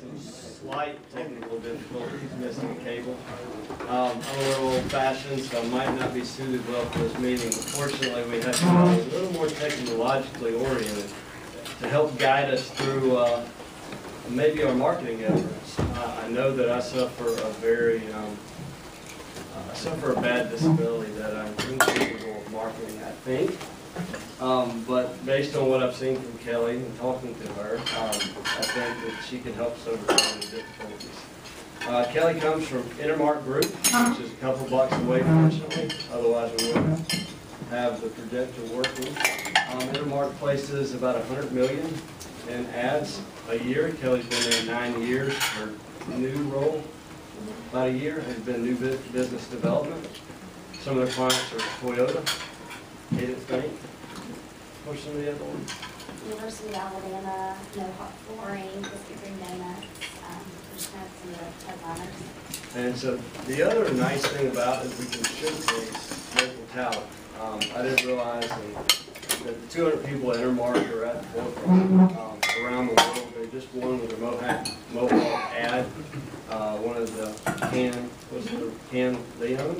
some slight technical difficulties, missing a cable. I'm a little old-fashioned, so I might not be suited well for this meeting. Fortunately, we have somebody a little more technologically oriented to help guide us through maybe our marketing efforts. I know that I suffer a bad disability that I'm incapable of marketing, I think. But based on what I've seen from Kelly and talking to her, I think that she can help us overcome the difficulties. Kelly comes from Intermark Group, which is a couple blocks away, fortunately. Otherwise, we wouldn't have the projector working. Intermark places about 100 million in ads a year. Kelly's been there 9 years. Her new role, about a year, has been new business development. Some of the clients are Toyota, Cadence Bank. What's some of the other ones? University of Alabama, No Hot Flooring, Biscuit Green Donuts, just kind of some of the headliners. And so the other nice thing about it is we can showcase local talent. I didn't realize that the 200 people at Intermark are at the forefront around the world. They just won with their Mohawk ad. One of the Can Leon,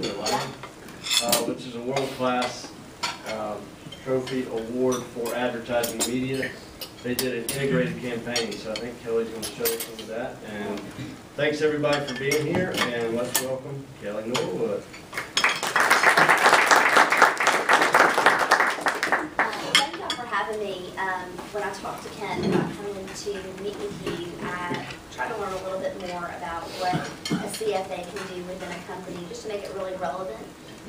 which is a world-class trophy award for advertising media. They did an integrated campaign, so I think Kelly's going to show us some of that. And thanks everybody for being here, and let's welcome Kelly Norwood. Thank y'all for having me. When I talked to Ken about coming to meet with you, I tried to learn a little bit more about what a CFA can do within a company, just to make it really relevant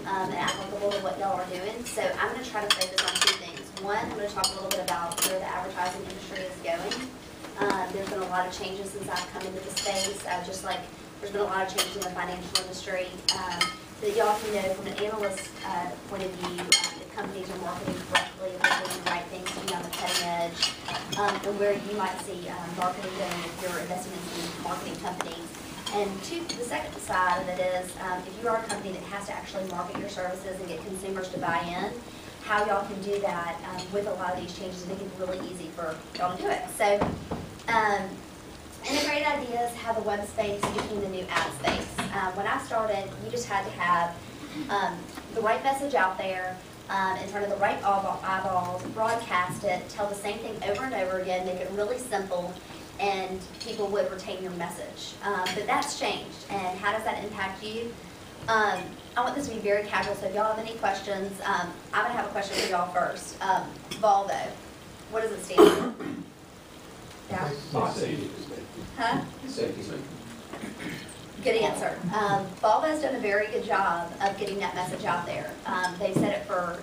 and applicable to what y'all are doing. So I'm going to try to focus on two things. One, I'm going to talk a little bit about where the advertising industry is going. There's been a lot of changes since I've come into the space, just like there's been a lot of changes in the financial industry. So that y'all can know from an analyst point of view, if companies are marketing correctly, if they're doing the right things to be on the cutting edge, and where you might see marketing going if you're investing in marketing companies. And the second side of it is, if you are a company that has to actually market your services and get consumers to buy in, how y'all can do that with a lot of these changes and make it really easy for y'all to do it. So, integrated ideas have a web space became the new ad space. When I started, you just had to have the right message out there, in front of the right eyeballs, broadcast it, tell the same thing over and over again, make it really simple, and people would retain your message. But that's changed, and how does that impact you? I want this to be very casual, so if y'all have any questions, I'm going to have a question for y'all first. Volvo, what does it stand for? Yeah? Safety. Huh? Safety. Good answer. Volvo's done a very good job of getting that message out there. They've said it for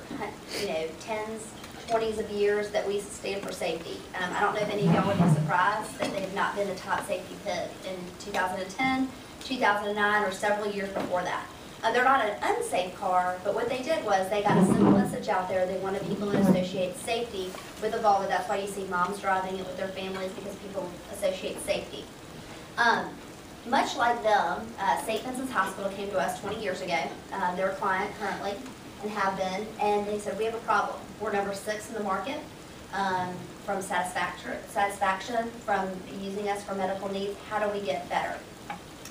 10s, 20s of years that we stand for safety. I don't know if any of y'all would be surprised that they've not been the top safety pick in 2010, 2009, or several years before that. They're not an unsafe car, but what they did was they got a simple message out there. They wanted people to associate safety with a Volvo. That's why you see moms driving it with their families, because people associate safety. Much like them, St. Vincent's Hospital came to us 20 years ago. They're a client currently and have been, and they said, we have a problem. We're number 6 in the market from satisfaction, from using us for medical needs. How do we get better?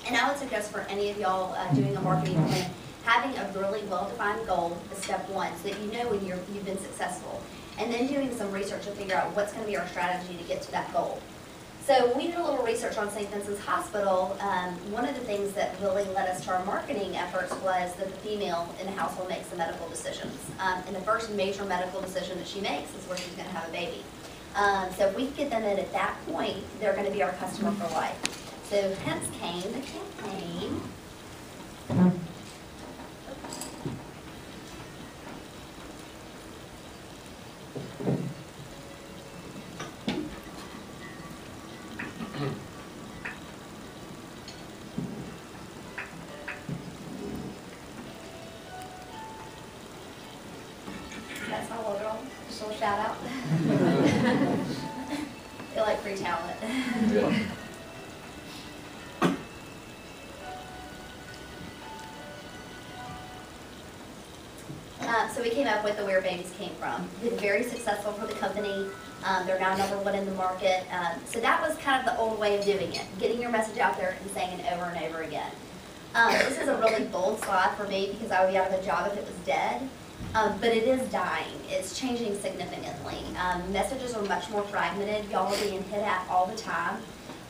And I would suggest for any of y'all doing a marketing plan, having a really well-defined goal is step one, so that you know when you've been successful. And then doing some research to figure out what's going to be our strategy to get to that goal. So when we did a little research on St. Vincent's Hospital, one of the things that really led us to our marketing efforts was that the female in the household makes the medical decisions. And the first major medical decision that she makes is where she's going to have a baby. So if we get them in at that point, they're going to be our customer for life. So hence came the campaign. That's my little girl. Just a little shout out. They like free talent. Yeah. So we we came up with the Where Babies Came From. Been very successful for the company. They're now #1 in the market. So that was kind of the old way of doing it, getting your message out there and saying it over and over again. This is a really bold slide for me because I would be out of a job if it was dead. But it is dying. It's changing significantly. Messages are much more fragmented. Y'all are being hit at all the time.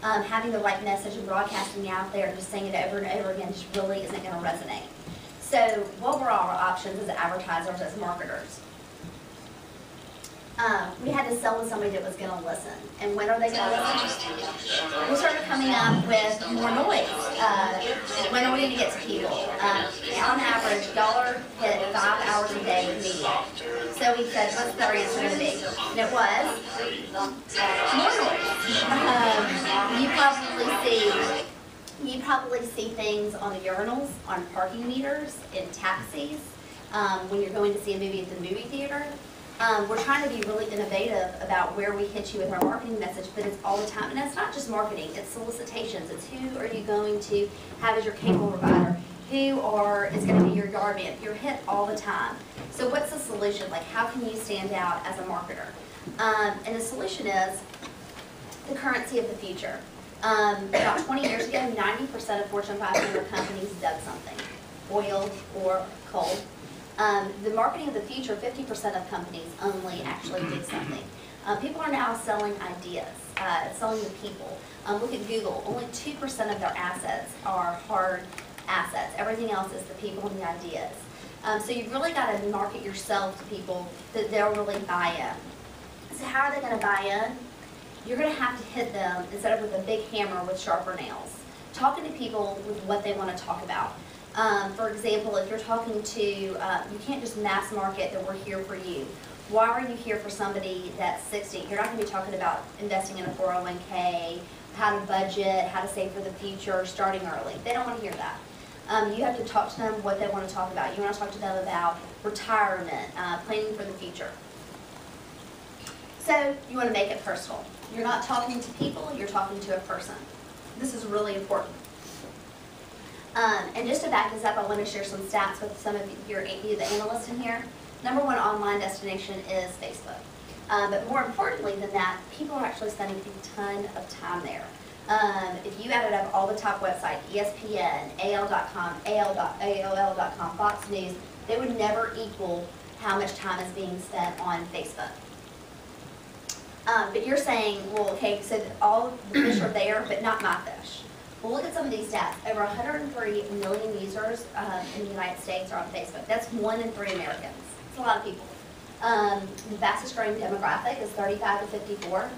Having the right message and broadcasting out there and just saying it over and over again just really isn't going to resonate. So what were our options as advertisers, as marketers? We had to sell to somebody that was going to listen. And when are they going to listen? We started coming up with more noise. When are we going to get to people? On average, y'all are hit 5 hours a day with media. So we said, what's the answer going to be? And it was more noise. You probably see things on the urinals, on parking meters, in taxis, when you're going to see a movie at the movie theater. We're trying to be really innovative about where we hit you with our marketing message, but it's all the time. And it's not just marketing, it's solicitations. It's who are you going to have as your cable provider? Who is going to be your yard man? You're hit all the time. So what's the solution? Like, how can you stand out as a marketer? And the solution is the currency of the future. About 20 years ago, 90% of Fortune 500 companies dug something, oil or coal. The marketing of the future, 50% of companies only actually did something. People are now selling ideas, selling to people. Look at Google, only 2% of their assets are hard assets. Everything else is the people and the ideas. So you've really got to market yourself to people that they'll really buy in. So how are they going to buy in? You're going to have to hit them instead of with a big hammer with sharper nails. Talking to people with what they want to talk about. For example, if you're talking to, you can't just mass market that we're here for you. Why are you here for somebody that's 60? You're not going to be talking about investing in a 401k, how to budget, how to save for the future, starting early. They don't want to hear that. You have to talk to them what they want to talk about. You want to talk to them about retirement, planning for the future. So you want to make it personal. You're not talking to people, you're talking to a person. This is really important. And just to back this up, I want to share some stats with some of you, the analysts in here. #1 online destination is Facebook. But more importantly than that, people are actually spending a ton of time there. If you added up all the top websites, ESPN, AL.com, AOL.com, Fox News, they would never equal how much time is being spent on Facebook. But you're saying, well, okay, so all the fish are there, but not my fish. Well, look at some of these stats. Over 103 million users in the United States are on Facebook. That's 1 in 3 Americans. It's a lot of people. The fastest growing demographic is 35 to 54.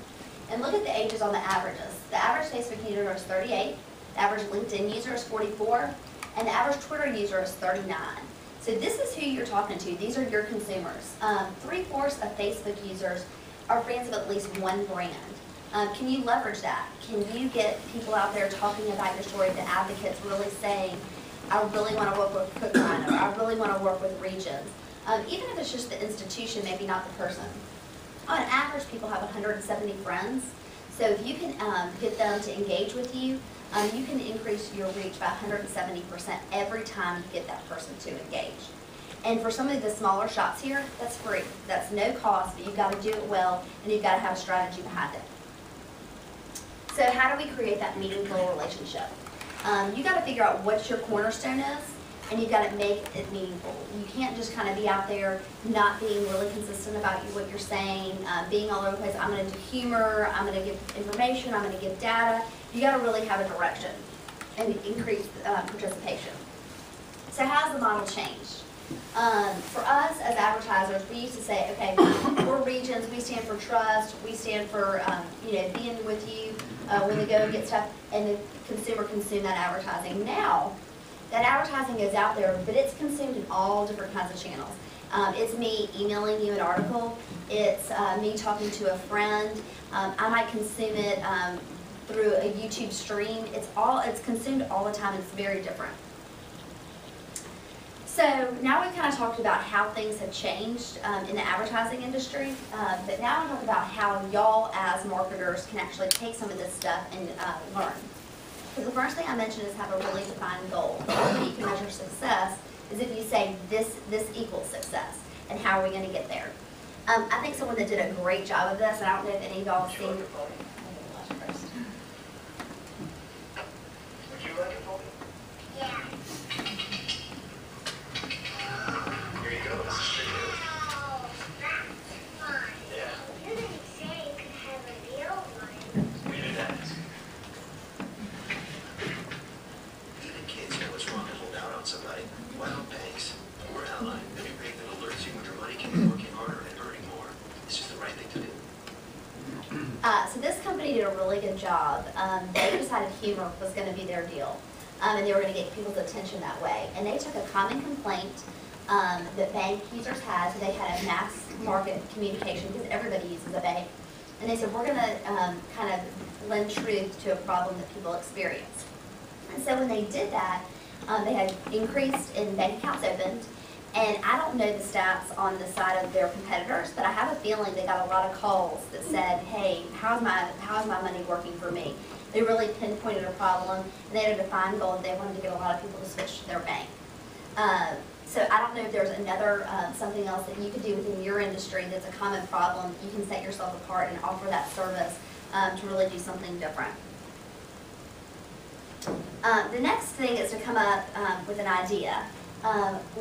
And look at the ages on the averages. The average Facebook user is 38, the average LinkedIn user is 44, and the average Twitter user is 39. So this is who you're talking to. These are your consumers. 3/4 of Facebook users are fans of at least one brand. Can you leverage that? Can you get people out there talking about your story, the advocates really saying, I really want to work with Cook Rhino, or I really want to work with Regions. Even if it's just the institution, maybe not the person. On average, people have 170 friends. So if you can get them to engage with you, you can increase your reach by 170% every time you get that person to engage. And for some of the smaller shops here, that's free. That's no cost, but you've got to do it well, and you've got to have a strategy behind it. So how do we create that meaningful relationship? You got to figure out what your cornerstone is, and you've got to make it meaningful. You can't just kind of be out there not being really consistent about what you're saying, being all over the place. I'm going to do humor, I'm going to give information, I'm going to give data. You got to really have a direction and increase participation. So how's the model changed? For us as advertisers, we used to say, okay, we're Regions, we stand for trust, we stand for being with you when we go and get stuff, and the consumer consume that advertising. Now, that advertising goes out there, but it's consumed in all different kinds of channels. It's me emailing you an article, it's me talking to a friend, I might consume it through a YouTube stream. It's consumed all the time, and it's very different. So now we've kind of talked about how things have changed in the advertising industry, but now I'm talking about how y'all as marketers can actually take some of this stuff and learn. Because the first thing I mentioned is have a really defined goal. The only way you can measure success is if you say this equals success. and how are we going to get there. I think someone that did a great job of this, and I don't know if any of y'all have seen. Would you like it, Bobby? Yeah. Here you go. This is for you. Oh, that's fun. Yeah. You didn't say you could have a real one. We did that. Even kids know what's wrong and hold out on somebody. Why don't banks? We're Ally, the new bank that alerts you when your money can be working harder and earning more. It's just the right thing to do. So this company did a really good job. They decided humor was going to be their deal, and they were going to get people's attention that way. And they took a common complaint that bank users had, so they had a mass market communication because everybody uses a bank. And they said, we're going to kind of lend truth to a problem that people experience. And so when they did that, they had increased in bank accounts opened. And I don't know the stats on the side of their competitors, but I have a feeling they got a lot of calls that said, hey, how's my money working for me? They really pinpointed a problem, and they had a defined goal that they wanted to get a lot of people to switch to their bank. So I don't know if there's another, something else that you could do within your industry that's a common problem. You can set yourself apart and offer that service to really do something different. The next thing is to come up with an idea.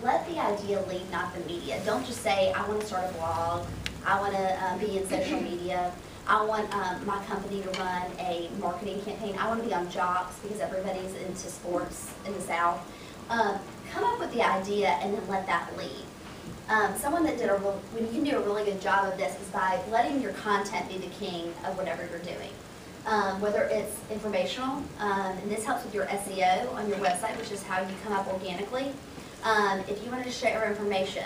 Let the idea lead, not the media. Don't just say, I want to start a blog, I want to be in social media, I want my company to run a marketing campaign, I want to be on Jocks because everybody's into sports in the South. Come up with the idea and then let that lead. Someone that did when you can do a really good job of this is by letting your content be the king of whatever you're doing. Whether it's informational, and this helps with your SEO on your website, which is how you come up organically. If you wanted to share information,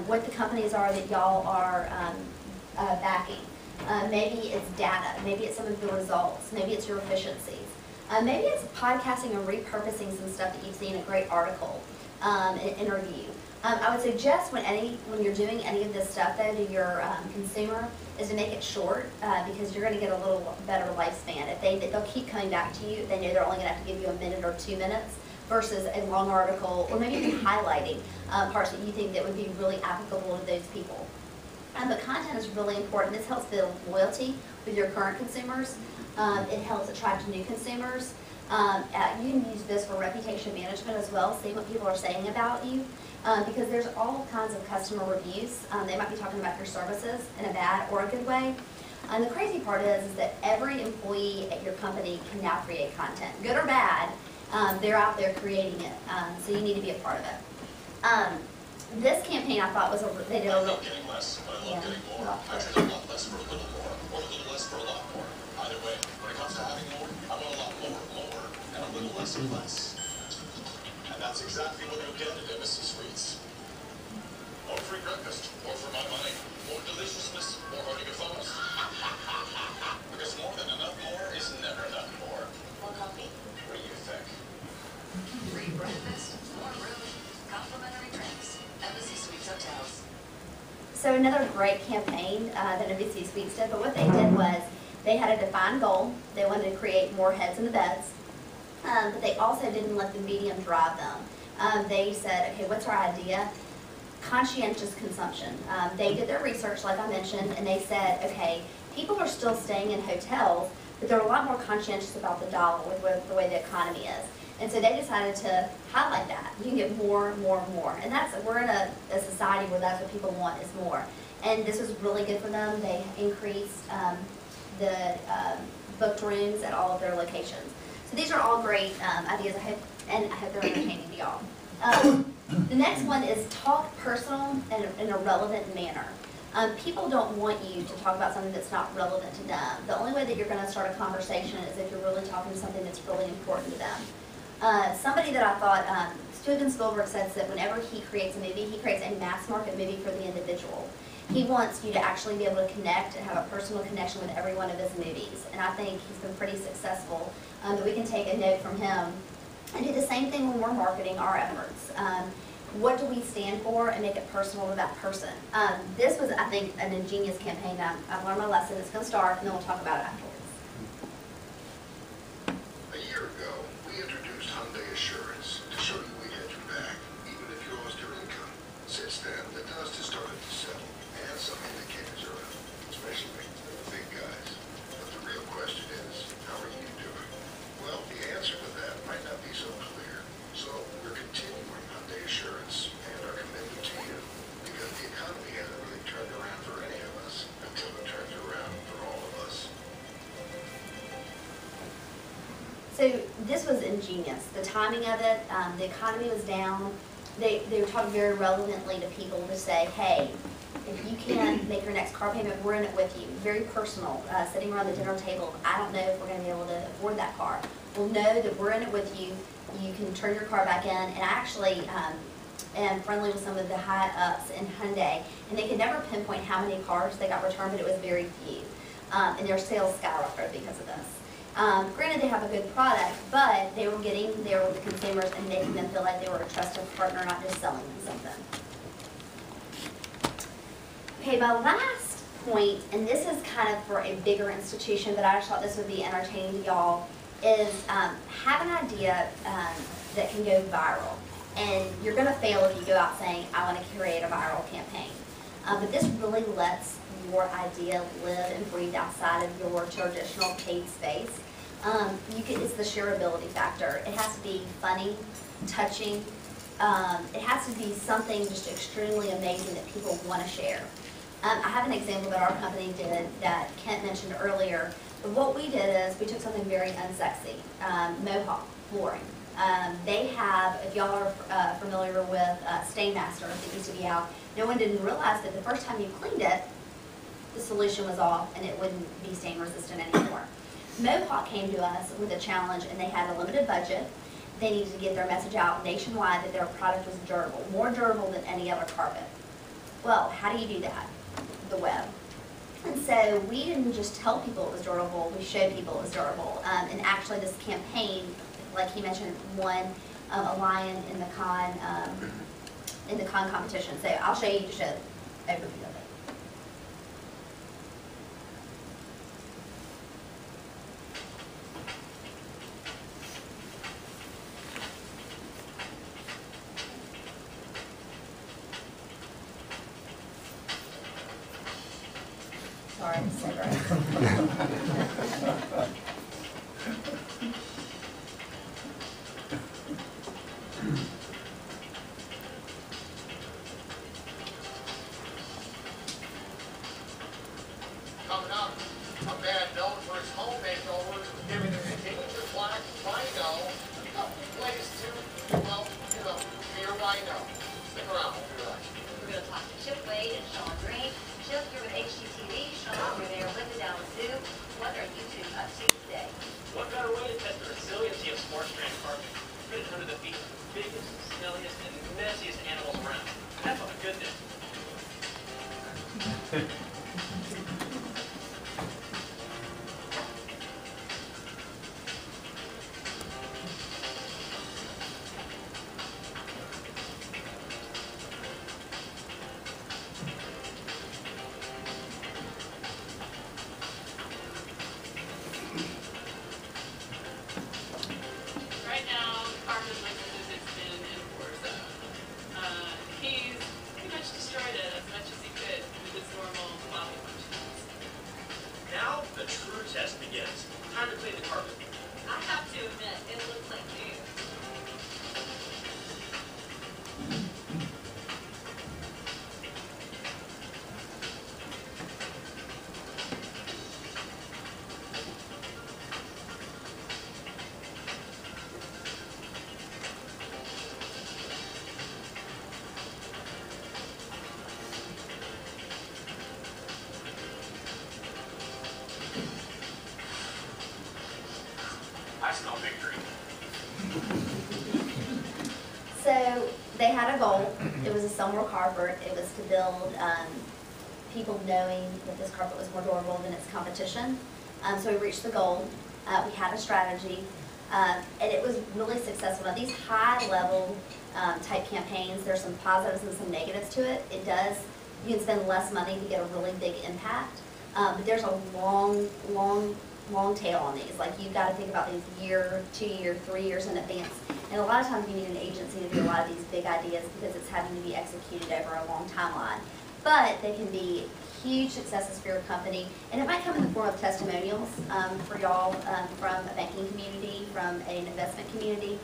what the companies are that y'all are backing. Maybe it's data, maybe it's some of your results, maybe it's your efficiencies. Maybe it's podcasting and repurposing some stuff that you've seen, a great article, an interview. I would suggest when you're doing any of this stuff though to your consumer is to make it short because you're going to get a little better lifespan. If they'll keep coming back to you, they know they're only going to have to give you a minute or 2 minutes versus a long article, or maybe even highlighting parts that you think that would be really applicable to those people. But content is really important. This helps build loyalty with your current consumers. It helps attract new consumers. You can use this for reputation management as well, see what people are saying about you. Because there's all kinds of customer reviews. They might be talking about your services in a bad or a good way. And the crazy part is that every employee at your company can now create content, good or bad. They're out there creating it, so you need to be a part of it. This campaign I thought they did a little. I love getting less, but I love getting more. I trade a lot less for a little more, or a little less for a lot more. Either way, when it comes to having more, I want a lot more, and a little less of less. And that's exactly what you'll get at Embassy Suites. More free breakfast, more for my money, more deliciousness, more hearty good photos. Because more than enough more is never enough more. More coffee? What do you think? Free breakfast, more room, complimentary drinks, Embassy Suites Hotels. So another great campaign that NBC Suites did, but what they did was they had a defined goal. They wanted to create more heads in the beds, but they also didn't let the medium drive them. They said, okay, what's our idea? Conscientious consumption. They did their research, like I mentioned, and they said, okay, people are still staying in hotels, but they're a lot more conscientious about the dollar with the way the economy is. And so they decided to highlight that. You can get more, more, more. And we're in a society where that's what people want is more. And this was really good for them. They increased the booked rooms at all of their locations. So these are all great ideas, and I hope they're entertaining to y'all. The next one is talk personal and in a relevant manner. People don't want you to talk about something that's not relevant to them. The only way that you're going to start a conversation is if you're really talking something that's really important to them. Somebody that I thought, Steven Spielberg says that whenever he creates a movie, he creates a mass market movie for the individual. He wants you to actually be able to connect and have a personal connection with every one of his movies. And I think he's been pretty successful. That we can take a note from him and do the same thing when we're marketing our efforts. What do we stand for and make it personal to that person? This was, I think, an ingenious campaign. I've learned my lesson. It's going to start, and then we'll talk about it afterwards. A year ago, we introduced Hyundai Assurance to show you we had your back, even if you lost your income. Since then, the dust has So this was ingenious. The timing of it, the economy was down. They were talking very relevantly to people to say, hey, if you can't make your next car payment, we're in it with you. Very personal, sitting around the dinner table. I don't know if we're going to be able to afford that car. We'll know that we're in it with you. You can turn your car back in. And I actually am friendly with some of the high ups in Hyundai, and they could never pinpoint how many cars they got returned, but it was very few. And their sales skyrocketed because of this. Granted, they have a good product, but they were getting there with the consumers and making them feel like they were a trusted partner, not just selling them something. Okay, my last point, and this is kind of for a bigger institution, but I just thought this would be entertaining to y'all, is have an idea that can go viral. And you're going to fail if you go out saying, I want to create a viral campaign. But this really lets your idea live and breathe outside of your traditional paid space. It's the shareability factor. It has to be funny, touching. It has to be something just extremely amazing that people want to share. I have an example that our company did that Kent mentioned earlier. But what we did is we took something very unsexy, Mohawk flooring. They have, if y'all are familiar with Stainmaster that used to be out, no one didn't realize that the first time you cleaned it, the solution was off and it wouldn't be stain resistant anymore. Mohawk came to us with a challenge, and they had a limited budget. They needed to get their message out nationwide that their product was durable, more durable than any other carpet. Well, how do you do that? The web. And so we didn't just tell people it was durable, we showed people it was durable. And actually this campaign, like he mentioned, won a lion in the con competition. So I'll show you just an overview of it. Sorry, I'm so Coming up, a man known for his home makeovers, giving an endangered black rhino a place to, well, be a rhino. Stick around, we'll be right. We're going to talk to Chip Wade and Sean Green. Chip, you're with HGTV. Sean, you're there with the Dallas Zoo. What are you two up to today? What better way to test the resiliency of sport strand carpet? Put it under the feet of the biggest, smelliest, and messiest animals around. That's all the goodness. Right now, Carmen Lincoln has been in Forza. He's pretty much destroyed it as much as he could with his normal lobby functions. Now the true test begins. Time to clean the carpet. I have to admit, it looks like new. I smell victory. So they had a goal. It was a summer carpet. It was to build people knowing that this carpet was more durable than its competition. So we reached the goal. We had a strategy, and it was really successful. Now these high-level type campaigns, there's some positives and some negatives to it. It does, you can spend less money to get a really big impact, but there's a long tail on these. Like, you've got to think about these year, 2 year, 3 years in advance. And a lot of times you need an agency to do a lot of these big ideas because it's having to be executed over a long timeline. But they can be huge successes for your company, and it might come in the form of testimonials for y'all from a banking community, from an investment community.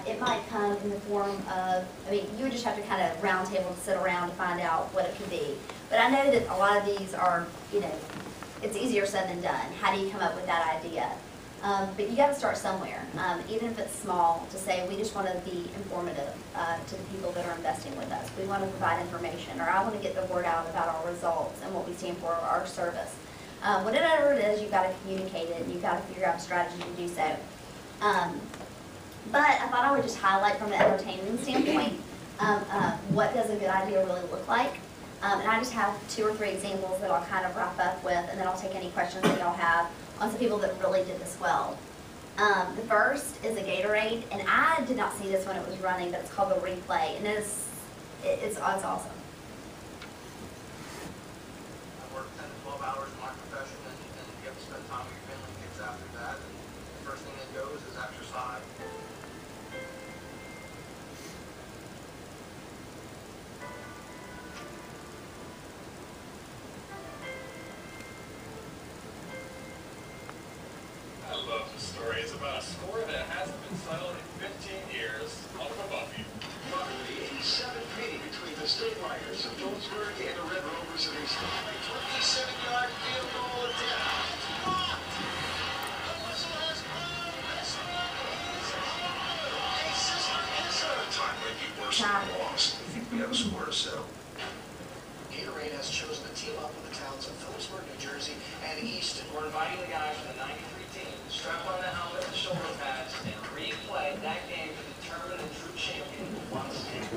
It might come in the form of, you would just have to kind of round table and sit around to find out what it could be. But I know that a lot of these are, it's easier said than done. How do you come up with that idea? But you gotta start somewhere, even if it's small, to say, we just wanna be informative, to the people that are investing with us. We wanna provide information, or I wanna get the word out about our results and what we stand for, our service. Whatever it is, you've gotta communicate it, and you've gotta figure out a strategy to do so. But I thought I would just highlight from an entertainment standpoint, what does a good idea really look like? And I just have 2 or 3 examples that I'll kind of wrap up with, and then I'll take any questions that y'all have on some people that really did this well. The first is a Gatorade, and I did not see this when it was running, but it's called the Replay, and it's awesome. I work 10 to 12 hours in my profession, and you have to spend time with your family and kids after that. And the first thing that goes is exercise. I love the story. It's about a score that hasn't been settled in 15 years. All from Buffy. The 87th meeting between the State Miners of Phillipsburg and the Red Rovers of Easton. A 27-yard field goal attempt. The whistle has blown. This one is good. A sister is a time might be worse than a loss. I think we have a score to settle. Gatorade has chosen to team up with the towns of Phillipsburg, New Jersey, and Easton. We're inviting the guys from the 93 team to strap on the helmet and shoulder pads and replay that game to determine the true champion who won the state.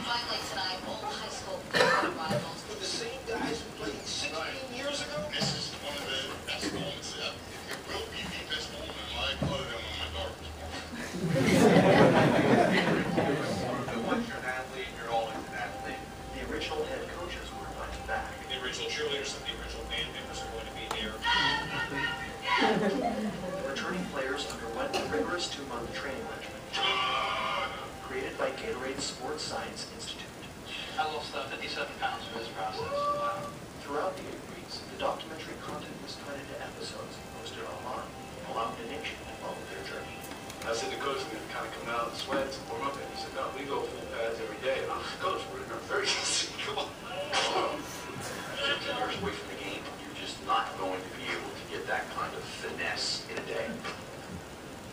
Finally tonight, old high school rivals. With the same guys who played 16 years ago? This is one of the best moments. It will be the best moment in life, other than when my daughter was born. Once you're an athlete, you're always an athlete. The original head coaches were invited back. The original cheerleaders and the original band members are going to be here. Returning players underwent a rigorous 2-month training regimen created by Gatorade Sports Science Institute. I lost 57 pounds for this process. Wow. Throughout the 8 weeks, the documentary content was cut into episodes and posted online, allowing the nation to follow their journey. I said to Coach, we kind of come out in sweats and warm up, and he said, no, we go full pads every day. And I was like, Coach, we're in our 30s. Come on. 15 years away from the game, you're just not going to be able to get that kind of finesse in a day.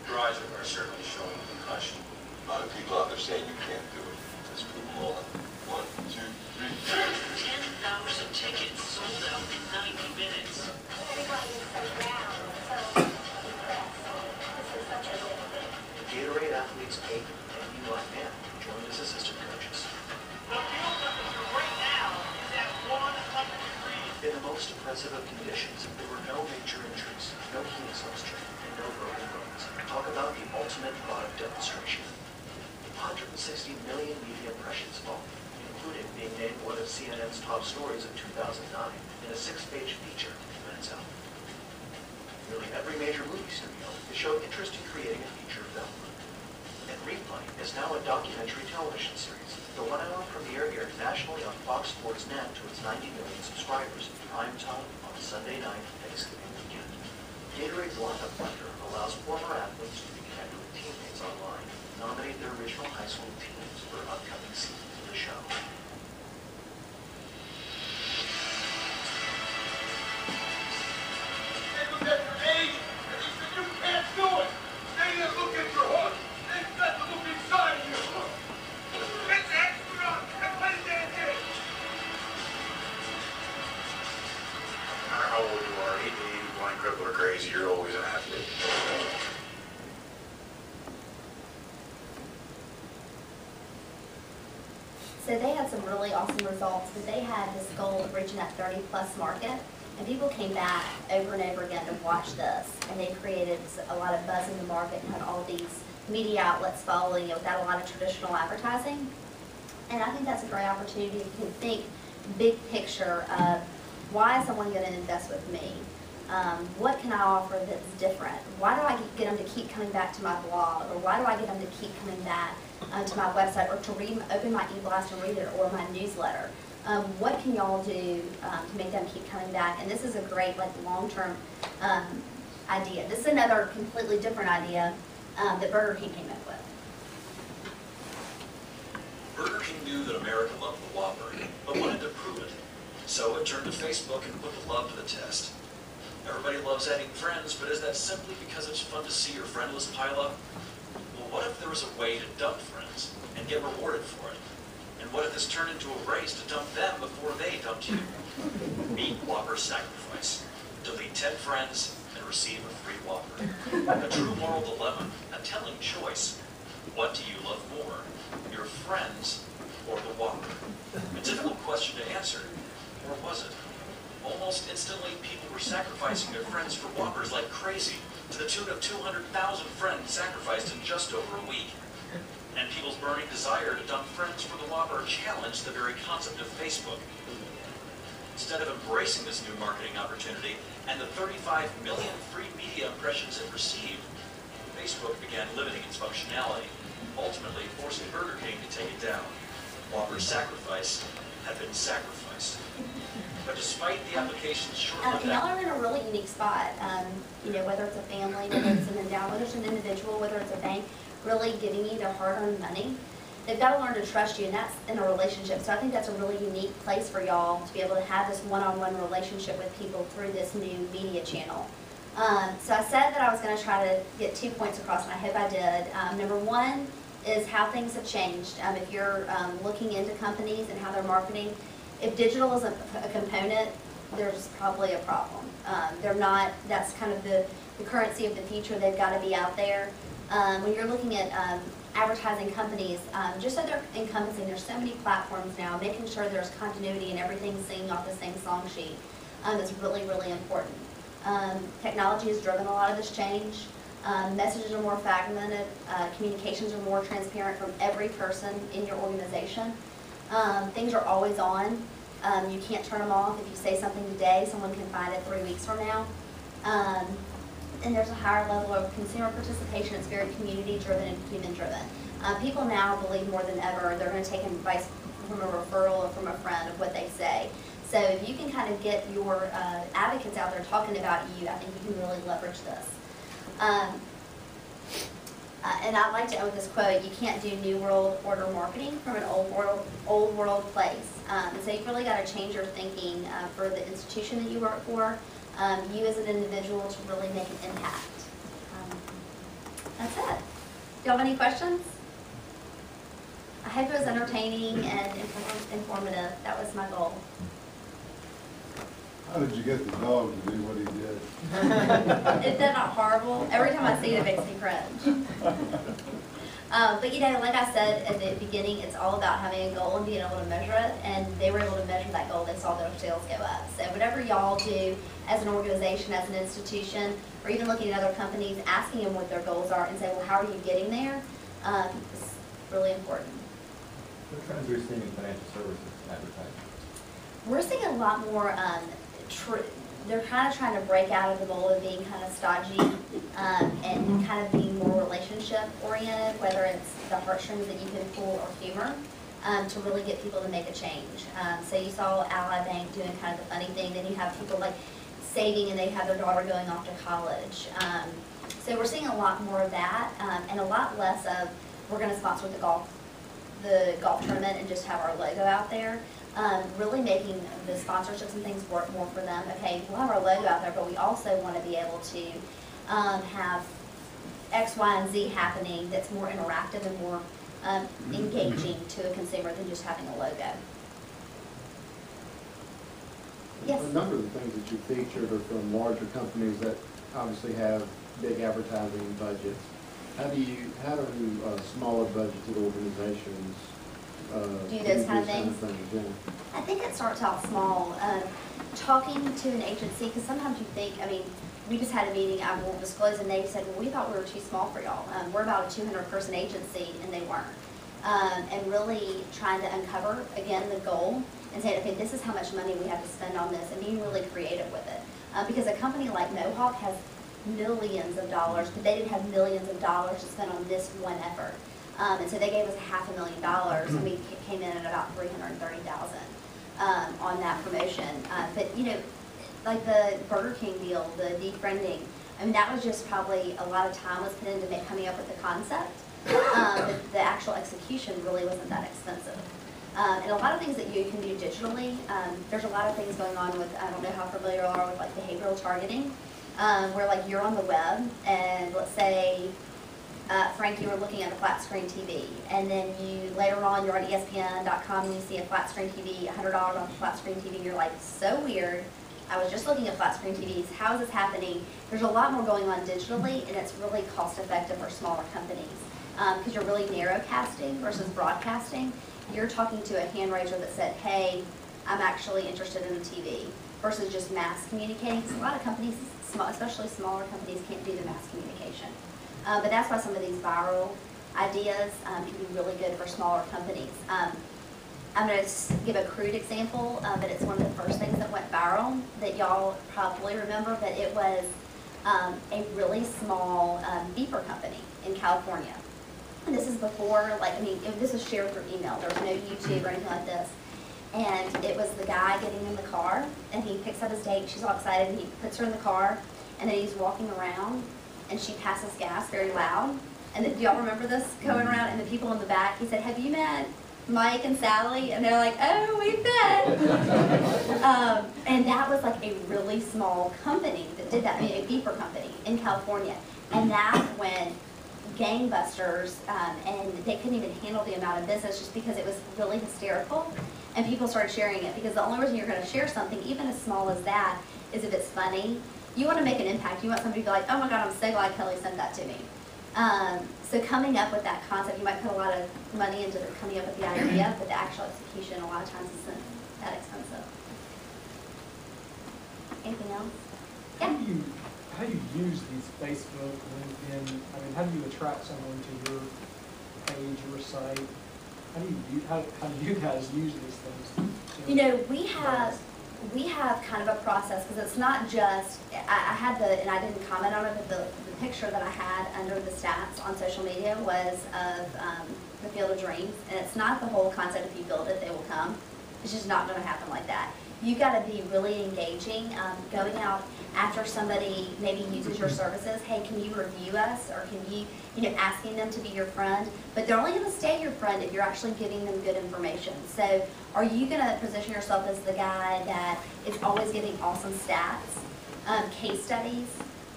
Your eyes are certainly showing concussion. A lot of people out there saying you can't do it. Let's put them all in. 1, 2, 3. 10,000 tickets sold out in 90 minutes. Everybody is so proud, so impressed. This is such a good thing. The Gatorade athletes Kate and Eli Mann joined as assistant coaches. The field temperature right now is at 100 degrees. In the most impressive of conditions, there were no major injuries, no key exhaustion, and no broken bones. Talk about the ultimate product demonstration. 160 million media impressions followed, including being named one of CNN's top stories of 2009 in a 6-page feature minutes out. Nearly every major movie studio has shown interest in creating a feature film. And Replay is now a documentary television series. The 1-hour premiere aired nationally on Fox Sports Net to its 90 million subscribers, prime time on Sunday night, Thanksgiving weekend. Gatorade's lineup finder allows former athletes to reconnect with teammates online, nominate their original high school teams for upcoming seasons of the show. They look at your age, and they said you can't do it. They didn't look at your heart. They got to look inside of you. It's extra. And play the damn game. No matter how old you are, 18, blind, crippled, or crazy, you're always an athlete. So they had some really awesome results, but they had this goal of reaching that 30-plus market, and people came back over and over again to watch this, and they created a lot of buzz in the market and had all these media outlets following it without a lot of traditional advertising. And I think that's a great opportunity if you can think big picture of why is someone going to invest with me? What can I offer that's different? Why do I get them to keep coming back to my blog? Or why do I get them to keep coming back to my website, or to open my e-blast and read it, or my newsletter? What can y'all do to make them keep coming back? And this is a great, like, long-term idea. This is another completely different idea that Burger King came up with. Burger King knew that America loved the Whopper, but wanted to prove it. So it turned to Facebook and put the love to the test. Everybody loves adding friends, but is that simply because it's fun to see your friend list pile up? Well, what if there was a way to dump friends and get rewarded for it? And what if this turned into a race to dump them before they dumped you? Meet Whopper Sacrifice. Delete 10 friends and receive a free Whopper. A true moral dilemma, a telling choice. What do you love more, your friends or the Whopper? A difficult question to answer, or was it? Almost instantly, people were sacrificing their friends for Whoppers like crazy, to the tune of 200,000 friends sacrificed in just over a week. And people's burning desire to dump friends for the Whopper challenged the very concept of Facebook. Instead of embracing this new marketing opportunity and the 35 million free media impressions it received, Facebook began limiting its functionality, ultimately forcing Burger King to take it down. Whopper's sacrifice had been sacrificed. But despite the application's short-lived Y'all are in a really unique spot. You know, whether it's a family, whether it's an endowment, whether it's an individual, whether it's a bank, really giving you their hard-earned money. They've got to learn to trust you, and that's in a relationship. So I think that's a really unique place for y'all to be able to have this one-on-one relationship with people through this new media channel. So I said that I was going to try to get 2 points across, and I hope I did. Number one is how things have changed. If you're looking into companies and how they're marketing, if digital isn't a component, there's probably a problem. They're not, that's kind of the currency of the future. They've got to be out there. When you're looking at advertising companies, just so they're encompassing, there's so many platforms now, making sure there's continuity and everything's singing off the same song sheet is really, really important. Technology has driven a lot of this change. Messages are more fragmented, communications are more transparent from every person in your organization. Things are always on. You can't turn them off. If you say something today, someone can find it 3 weeks from now. And there's a higher level of consumer participation. It's very community-driven and human-driven. People now believe more than ever they're going to take advice from a referral or from a friend of what they say. So if you can kind of get your advocates out there talking about you, I think you can really leverage this. And I like to end with this quote: "You can't do new world order marketing from an old world place." And so you've really got to change your thinking for the institution that you work for, you as an individual, to really make an impact. That's it. Do you have any questions? I hope it was entertaining and informative. That was my goal. How did you get the dog to do what he did? Is that not horrible? Every time I see it, it makes me cringe. But you know, like I said at the beginning, it's all about having a goal and being able to measure it. And they were able to measure that goal. They saw their sales go up. So whatever y'all do as an organization, as an institution, or even looking at other companies, asking them what their goals are and say, well, how are you getting there? Is really important. What trends are you seeing in financial services advertising? We're seeing a lot more, they're kind of trying to break out of the mold of being kind of stodgy and kind of being more relationship oriented, whether it's the heartstrings that you can pull or humor, to really get people to make a change. So you saw Ally Bank doing kind of the funny thing, then you have people like saving and they have their daughter going off to college. So we're seeing a lot more of that and a lot less of we're going to sponsor the golf tournament and just have our logo out there. Really making the sponsorships and things work more for them. Okay, we'll have our logo out there, but we also want to be able to have X, Y, and Z happening that's more interactive and more engaging to a consumer than just having a logo. Yes? A number of the things that you featured are from larger companies that obviously have big advertising budgets. How do smaller budgeted organizations do those kind of things? Yeah. I think it starts out small. Talking to an agency, because sometimes you think, I mean, we just had a meeting, I won't disclose, and they said, well, we thought we were too small for y'all. We're about a 200-person agency, and they weren't. And really trying to uncover, again, the goal and saying, okay, this is how much money we have to spend on this, and being really creative with it. Because a company like Mohawk has millions of dollars, but they didn't have millions of dollars to spend on this one effort. And so they gave us $500,000, and we came in at about $330,000 on that promotion. But you know, like the Burger King deal, the defriending, I mean, that was just probably a lot of time was put into coming up with the concept. But the actual execution really wasn't that expensive. And a lot of things that you can do digitally. There's a lot of things going on with, I don't know how familiar you are with like behavioral targeting, where like you're on the web and let's say, Frank, you were looking at a flat screen TV, and then you later on you're on ESPN.com and you see a flat screen TV, $100 on a flat screen TV, and you're like, so weird. I was just looking at flat screen TVs. How is this happening? There's a lot more going on digitally, and it's really cost effective for smaller companies because you're really narrowcasting versus broadcasting. You're talking to a hand raiser that said, hey, I'm actually interested in a TV, versus just mass communicating. Because a lot of companies, especially smaller companies, can't do the mass communication. But that's why some of these viral ideas can be really good for smaller companies. I'm going to give a crude example, but it's one of the first things that went viral that y'all probably remember, but it was a really small beeper company in California. And this is before, like, I mean, this was shared through email. There was no YouTube or anything like this. And it was the guy getting in the car, and he picks up his date. She's all excited, and he puts her in the car, and then he's walking around, and she passes gas very loud. And then, do y'all remember this going around? And the people in the back, he said, have you met Mike and Sally? And they're like, oh, we've met. And that was like a really small company that did that, I mean, a beeper company in California. And that went gangbusters, and they couldn't even handle the amount of business just because it was really hysterical. And people started sharing it because the only reason you're going to share something, even as small as that, is if it's funny. You want to make an impact. You want somebody to be like, oh my God, I'm so glad Kelly sent that to me. So coming up with that concept, you might put a lot of money into coming up with the idea, but the actual execution a lot of times isn't that expensive. Anything else? Yeah. How do you use these Facebook, LinkedIn? I mean, how do you attract someone to your page, your site? How do you guys use these things? You know, we have kind of a process because it's not just, I had and I didn't comment on it, but the picture that I had under the stats on social media was of the Field of Dreams. And it's not the whole concept, if you build it, they will come. It's just not going to happen like that. You got to be really engaging, going out after somebody maybe uses your services. Hey, can you review us? Or can you, asking them to be your friend. But they're only going to stay your friend if you're actually giving them good information. So are you going to position yourself as the guy that is always giving awesome stats, case studies,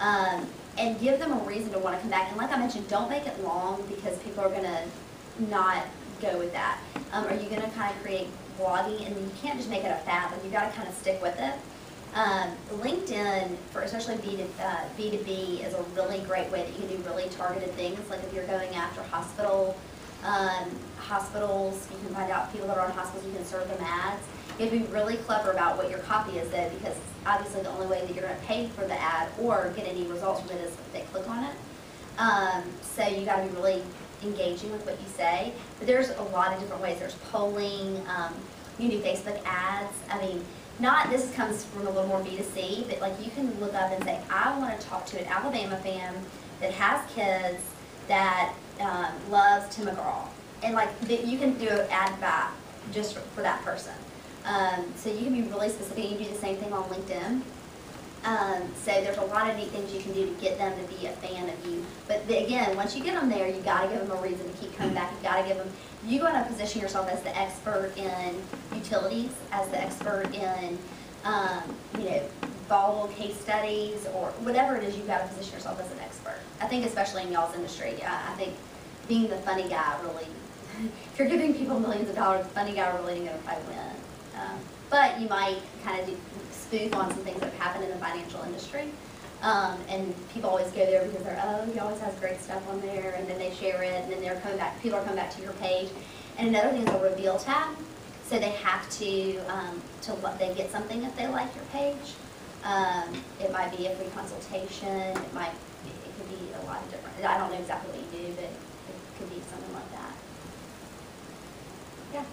and give them a reason to want to come back? And like I mentioned, don't make it long because people are going to not go with that. Are you going to kind of create blogging, and you can't just make it a fad, like you got to kind of stick with it. LinkedIn, for especially B2B, is a really great way that you can do really targeted things. Like if you're going after hospitals, you can find out people that are in hospitals, you can serve them ads. You have to be really clever about what your copy is though, because obviously the only way that you're going to pay for the ad or get any results from it is if they click on it. So you got to be really engaging with what you say. But there's a lot of different ways. There's polling, you can do Facebook ads. I mean, this comes from a little more B2C, but like you can look up and say, I want to talk to an Alabama fan that has kids that loves Tim McGraw. And like you can do an ad buy just for that person. So you can be really specific. You do the same thing on LinkedIn. So there's a lot of neat things you can do to get them to be a fan of you. But again, once you get them there, you got to give them a reason to keep coming back. You got to give them. You want to position yourself as the expert in utilities, as the expert in, volatile case studies or whatever it is. You've got to position yourself as an expert. I think especially in y'all's industry, I think being the funny guy really. If you're giving people millions of dollars, the funny guy really ain't going to probably win. But you might kind of spoof on some things that have happened in the financial industry. And people always go there because he always has great stuff on there, and then they share it, and then people are coming back to your page. And another thing is a reveal tab. So they have to they get something if they like your page. It might be a free consultation. It could be a lot of different, I don't know exactly what you do, but it could be something like that. Yeah.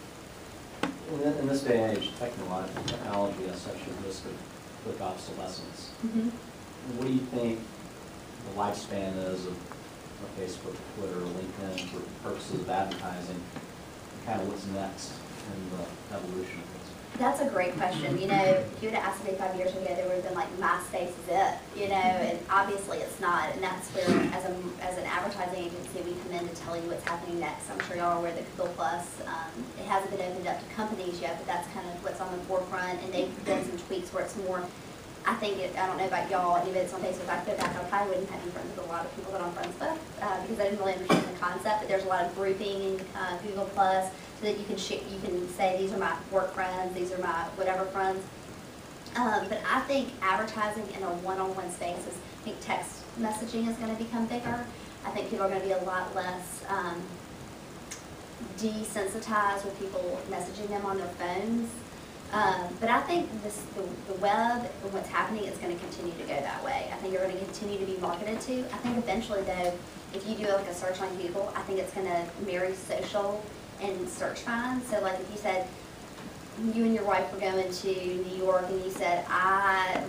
In this day and age, technology has such a risk of quick obsolescence. Mm-hmm. What do you think the lifespan is of Facebook, Twitter, LinkedIn for purposes of advertising? Kind of what's next in the evolution of this? That's a great question. You know, if you would have asked me 5 years ago, there would have been like MySpace is it, you know, and obviously it's not. And that's where, as an advertising agency, we come in to tell you what's happening next. I'm sure y'all are aware that Google Plus, it hasn't been opened up to companies yet, but that's kind of what's on the forefront. And they've done some tweaks where it's more, I think, I don't know about y'all, even if it's on Facebook, if I go back, I probably wouldn't have any friends with a lot of people that I'm friends with, because I didn't really understand the concept, but there's a lot of grouping in Google Plus, so that you can say, these are my work friends, these are my whatever friends. But I think advertising in a one-on-one space I think text messaging is going to become bigger. I think people are going to be a lot less desensitized with people messaging them on their phones. But I think the web and what's happening is going to continue to go that way. I think you're going to continue to be marketed to. I think eventually, though, if you do like a search on Google, I think it's going to marry social and search finds. So like if you said you and your wife were going to New York and you said,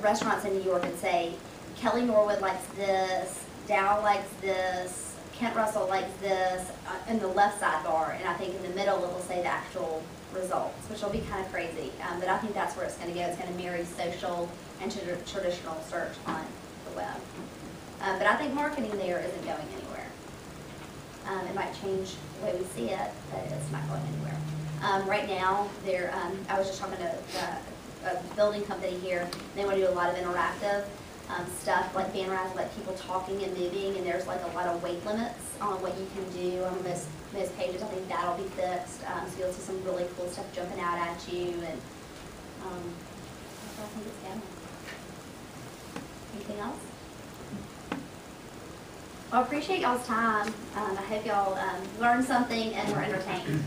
restaurants in New York, and say, Kelly Norwood likes this, Dow likes this, Kent Russell likes this, in the left sidebar, and I think in the middle it will say the actual results, which will be kind of crazy. But I think that's where it's going to go. It's going to marry social and traditional search on the web. But I think marketing there isn't going anywhere. It might change the way we see it, but it's not going anywhere. Right now, I was just talking to a building company here, and they want to do a lot of interactive stuff, like bannerizing, like people talking and moving, and there's like a lot of weight limits on what you can do on most pages. I think that'll be fixed, so you'll see some really cool stuff jumping out at you, and that's what I think it's going. Anything else? Well, I appreciate y'all's time. I hope y'all learned something and were entertained.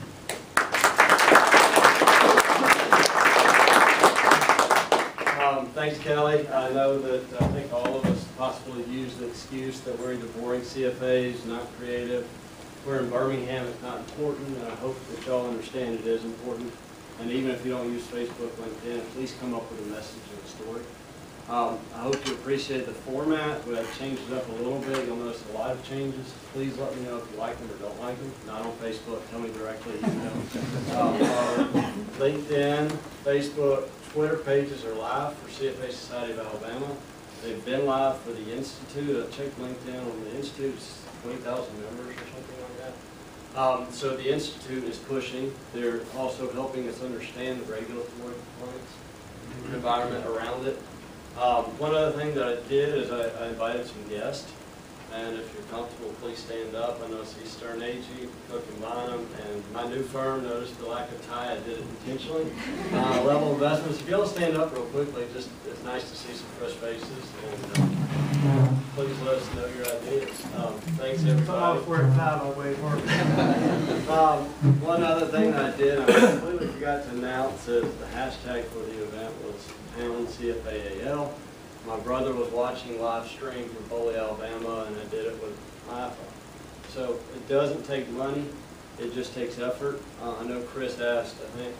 Thanks, Kelly. I know that I think all of us possibly use the excuse that we're either boring CFAs, not creative. We're in Birmingham, it's not important, and I hope that y'all understand it is important. And even if you don't use Facebook, LinkedIn, at least come up with a message and a story. I hope you appreciate the format. We've changed it up a little bit. You'll notice a lot of changes. Please let me know if you like them or don't like them. Not on Facebook. Tell me directly. LinkedIn, Facebook, Twitter pages are live for CFA Society of Alabama. They've been live for the Institute. I checked LinkedIn on the Institute. It's 20,000 members or something like that. So the Institute is pushing. They're also helping us understand the regulatory compliance environment around it. One other thing that I did is I invited some guests, and if you're comfortable, please stand up. I noticed he's Stern Agee, Cook and Bynum, and my new firm noticed the lack of tie. I did it intentionally. Level Investments. If you'll stand up real quickly, just it's nice to see some fresh faces, and please let us know your ideas. Thanks everybody. One other thing I did, I completely forgot to announce, is the hashtag for the event was #CFAAL. My brother was watching live stream from Foley, Alabama, and I did it with my iPhone. So it doesn't take money, it just takes effort. I know Chris asked, I think,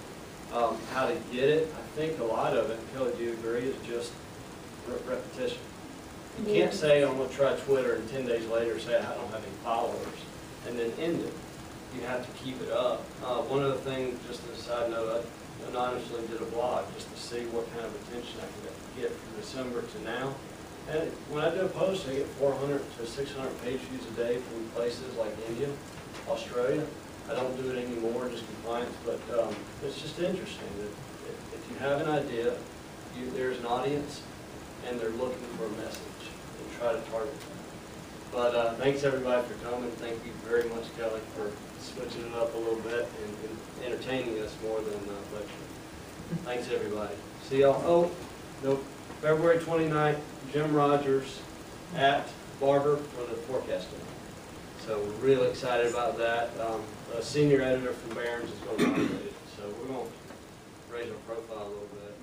how to get it. I think a lot of it, Kelly, do you agree, is just repetition. You can't say, I'm going to try Twitter, and 10 days later say, I don't have any followers, and then end it. You have to keep it up. One other thing, just as a side note, I anonymously did a blog just to see what kind of attention I could get from December to now. And when I do a post, I get 400 to 600 page views a day from places like India, Australia. I don't do it anymore, just compliance, but it's just interesting that if you have an idea, there's an audience, and they're looking for a message, and try to target them. But thanks everybody for coming. Thank you very much, Kelly, for switching it up a little bit and entertaining us more than lecturing. Thanks everybody. See y'all. Oh, no, February 29th, Jim Rogers at Barber for the forecasting. So we're really excited about that. A senior editor from Barron's is going to moderate it. So we're going to raise our profile a little bit.